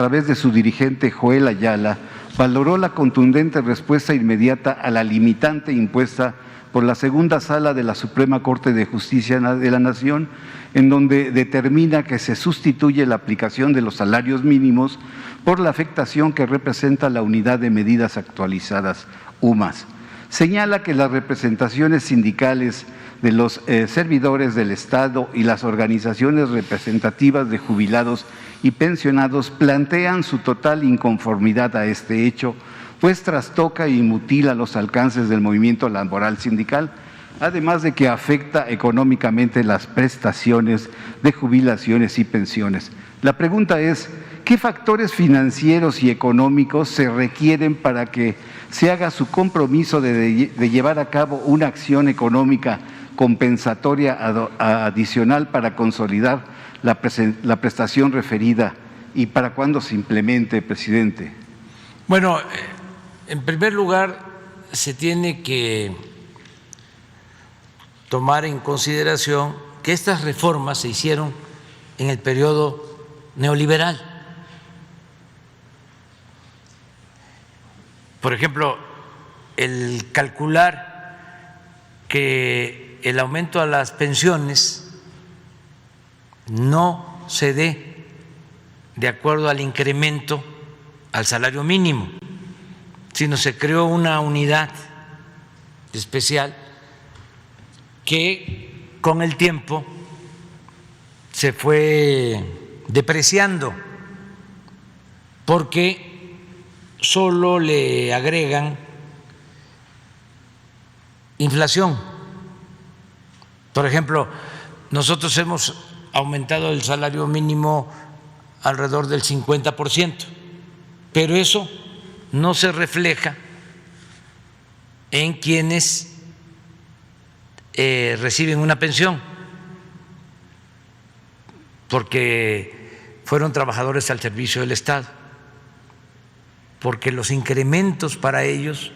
a través de su dirigente Joel Ayala, valoró la contundente respuesta inmediata a la limitante impuesta por la segunda sala de la Suprema Corte de Justicia de la Nación, en donde determina que se sustituye la aplicación de los salarios mínimos por la afectación que representa la Unidad de Medidas Actualizadas, UMAS. Señala que las representaciones sindicales de los servidores del Estado y las organizaciones representativas de jubilados y pensionados plantean su total inconformidad a este hecho, pues trastoca y mutila los alcances del movimiento laboral sindical, además de que afecta económicamente las prestaciones de jubilaciones y pensiones. La pregunta es, ¿qué factores financieros y económicos se requieren para que se haga su compromiso de llevar a cabo una acción económica compensatoria adicional para consolidar la prestación referida y para cuándo se implemente, presidente? Bueno, en primer lugar, se tiene que tomar en consideración que estas reformas se hicieron en el periodo neoliberal. Por ejemplo, el calcular que el aumento a las pensiones no se dé de acuerdo al incremento al salario mínimo, sino se creó una unidad especial que con el tiempo se fue depreciando porque solo le agregan inflación. Por ejemplo, nosotros hemos aumentado el salario mínimo alrededor del 50%, pero eso no se refleja en quienes reciben una pensión, porque fueron trabajadores al servicio del Estado, porque los incrementos para ellos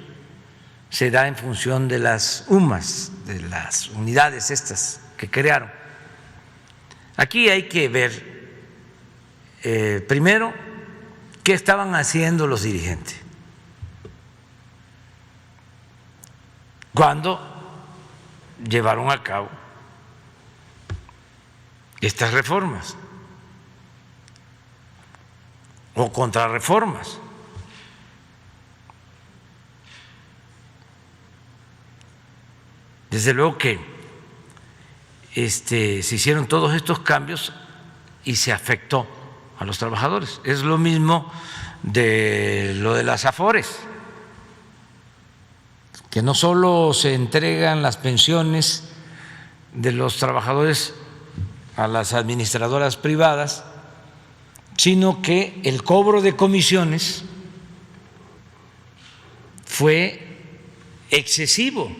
se da en función de las UMAS, de las unidades estas que crearon. Aquí hay que ver primero qué estaban haciendo los dirigentes cuando llevaron a cabo estas reformas o contrarreformas. Desde luego que se hicieron todos estos cambios y se afectó a los trabajadores. Es lo mismo de lo de las AFORES, que no solo se entregan las pensiones de los trabajadores a las administradoras privadas, sino que el cobro de comisiones fue excesivo.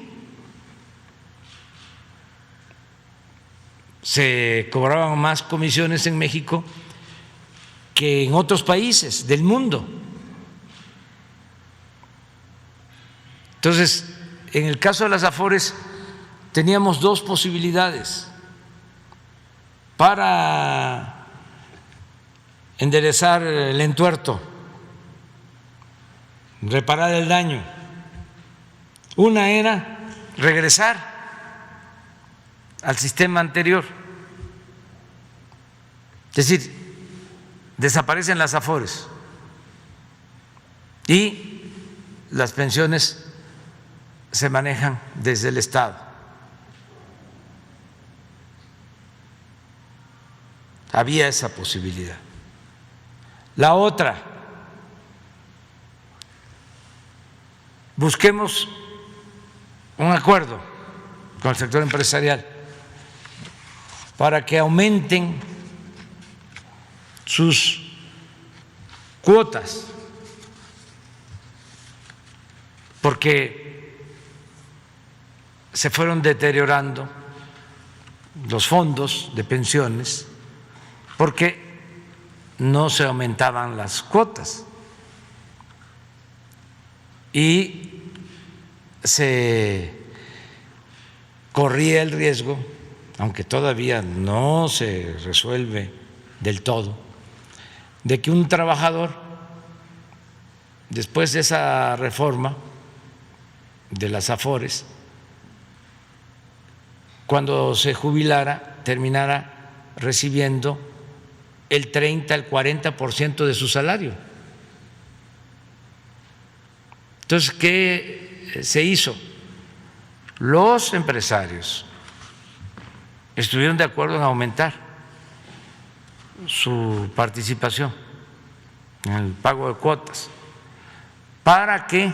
Se cobraban más comisiones en México que en otros países del mundo. Entonces, en el caso de las AFORES teníamos dos posibilidades para enderezar el entuerto, reparar el daño. Una era regresar al sistema anterior, es decir, desaparecen las AFORES y las pensiones se manejan desde el Estado. Había esa posibilidad. La otra, busquemos un acuerdo con el sector empresarial para que aumenten sus cuotas, porque se fueron deteriorando los fondos de pensiones porque no se aumentaban las cuotas y se corría el riesgo, aunque todavía no se resuelve del todo, de que un trabajador, después de esa reforma de las Afores, cuando se jubilara, terminara recibiendo el 30, el 40% de su salario. Entonces, ¿qué se hizo? Los empresarios estuvieron de acuerdo en aumentar su participación en el pago de cuotas para que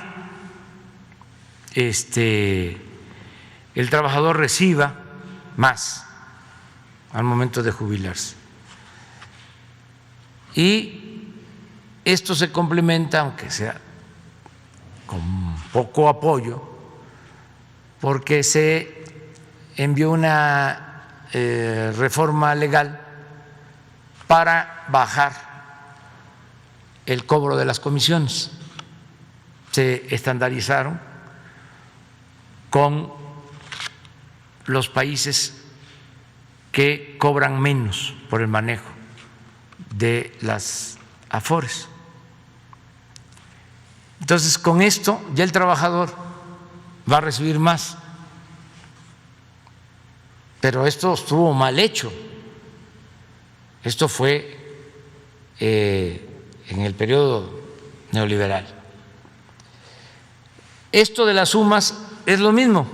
el trabajador reciba más al momento de jubilarse. Y esto se complementa, aunque sea con poco apoyo, porque se envió una reforma legal para bajar el cobro de las comisiones. Se estandarizaron con los países que cobran menos por el manejo de las Afores. Entonces, con esto ya el trabajador va a recibir más. Pero esto estuvo mal hecho. Esto fue en el periodo neoliberal. Esto de las sumas es lo mismo.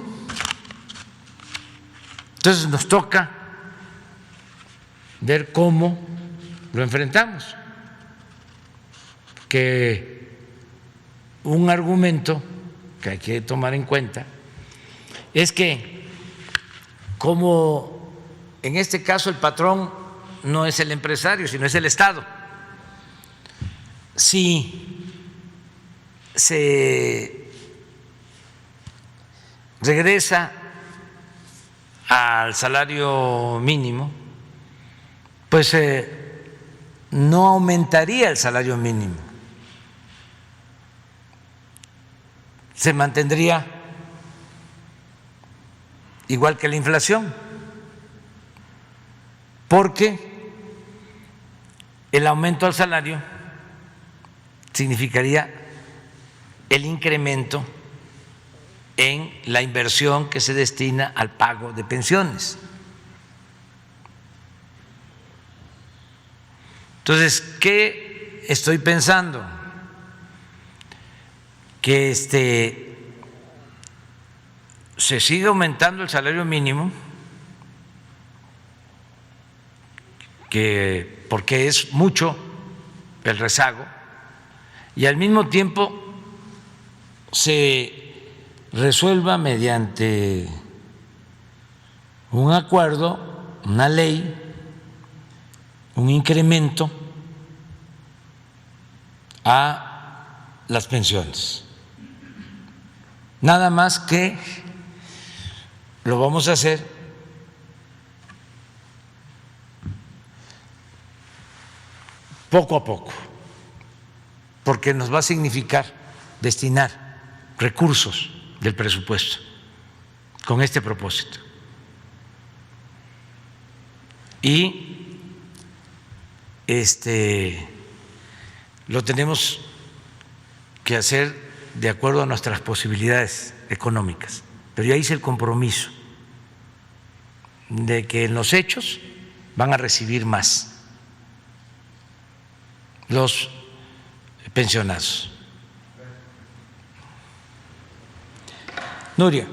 Entonces nos toca ver cómo lo enfrentamos. Que un argumento que hay que tomar en cuenta es que, como en este caso el patrón no es el empresario, sino es el Estado, si se regresa al salario mínimo, pues no aumentaría el salario mínimo, se mantendría igual que la inflación, porque el aumento al salario significaría el incremento en la inversión que se destina al pago de pensiones. Entonces, ¿qué estoy pensando? Que se sigue aumentando el salario mínimo, porque es mucho el rezago, y al mismo tiempo se resuelva mediante un acuerdo, una ley, un incremento a las pensiones. Nada más que lo vamos a hacer poco a poco, porque nos va a significar destinar recursos del presupuesto con este propósito. Y lo tenemos que hacer de acuerdo a nuestras posibilidades económicas. Pero ya hice el compromiso de que en los hechos van a recibir más los pensionados. Nuria.